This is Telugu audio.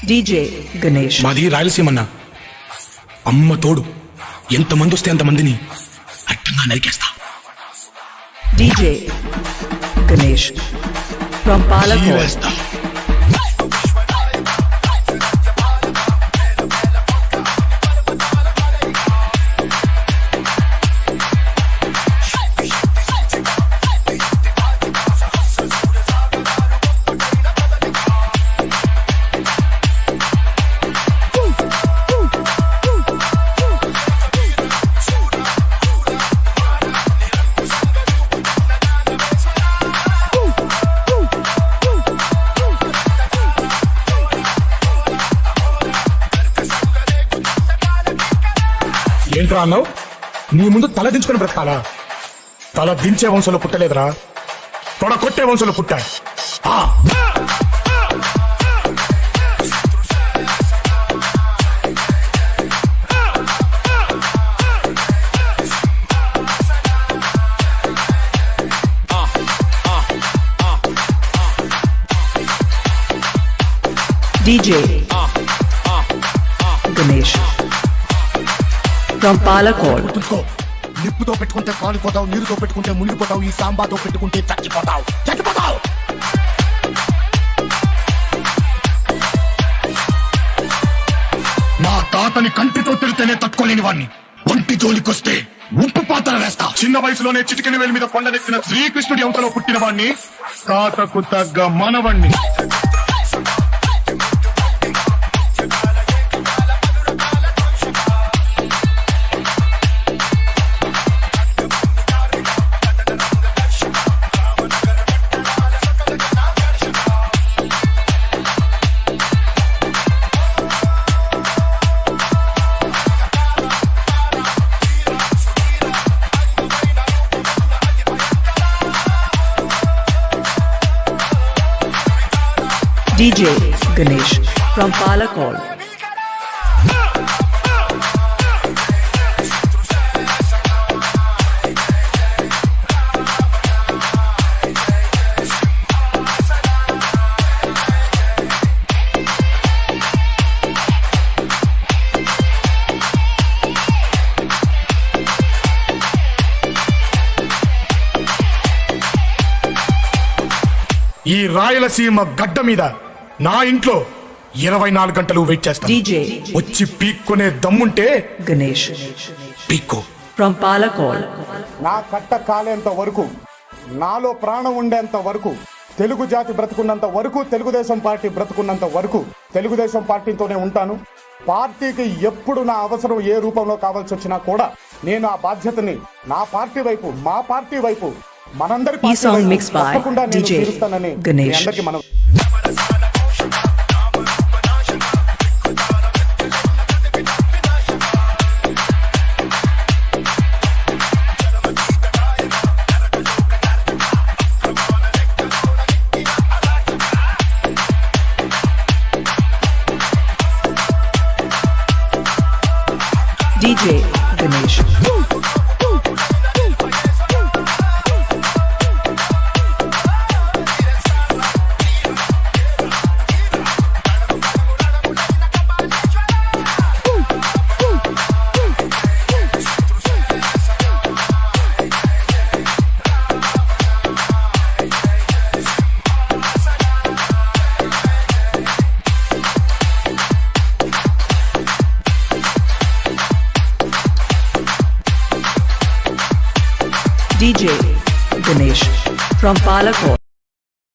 DJ Ganesh. మాది రాయలసీమన్న. అమ్మ తోడు ఎంతమంది వస్తే అంతమందిని అట్టంగా నరికేస్తా. DJ Ganesh from Palakkad. ఏంట్రా అన్నావు? నీ ముందు తల దించుకుని బ్రతకాలా? తల దించే వంశంలో పుట్టలేదురా, తొడ కొట్టే వంశంలో పుట్టా. DJ Ganesh from Palakkad. నిప్పుతో పెట్టుకుంటే కాలిపోతావు, నీరుతో పెట్టుకుంటే మునిగిపోతావు, ఈ సాంబాతో పెట్టుకుంటే చచ్చిపోతావు. నా తాతని కంటితో తిడితేనే తట్టుకోలేని వాడిని ఒంటి జోలికొస్తే ఉప్పు పాత్ర వేస్తా. చిన్న వయసులోనే చిటికెన వేలి మీద కొండనెత్తిన శ్రీకృష్ణుడి అంతలో పుట్టిన వాడిని, తాతకు తగ్గ మనవణ్ణి. DJ Ganesh from Palakkad. ఈ రాయలసీమ గడ్డ మీద నా ఇంట్లో 24 గంటలు వెయిట్ చేస్తా. DJ వచ్చి పీక్కునే దమ్ముంటే Ganesh పీక్కో. from Palakkad. నా కట్ట కాలేంత వరకు, నాలో ప్రాణం ఉండేంత వరకు, తెలుగు జాతి బ్రతుకున్నంత వరకు, తెలుగుదేశం పార్టీ బ్రతుకున్నంత వరకు తెలుగుదేశం పార్టీతోనే ఉంటాను. పార్టీకి ఎప్పుడు నా అవసరం ఏ రూపంలో కావాల్సి వచ్చినా కూడా నేను ఆ బాధ్యతని నా పార్టీ వైపు, మా పార్టీ వైపు, మనందరి పార్టీ వైపు తప్పకుండా నేను తీరుస్తానని మీ అందరికీ మనం DJ Ganesh. DJ Ganesh from Palakkad.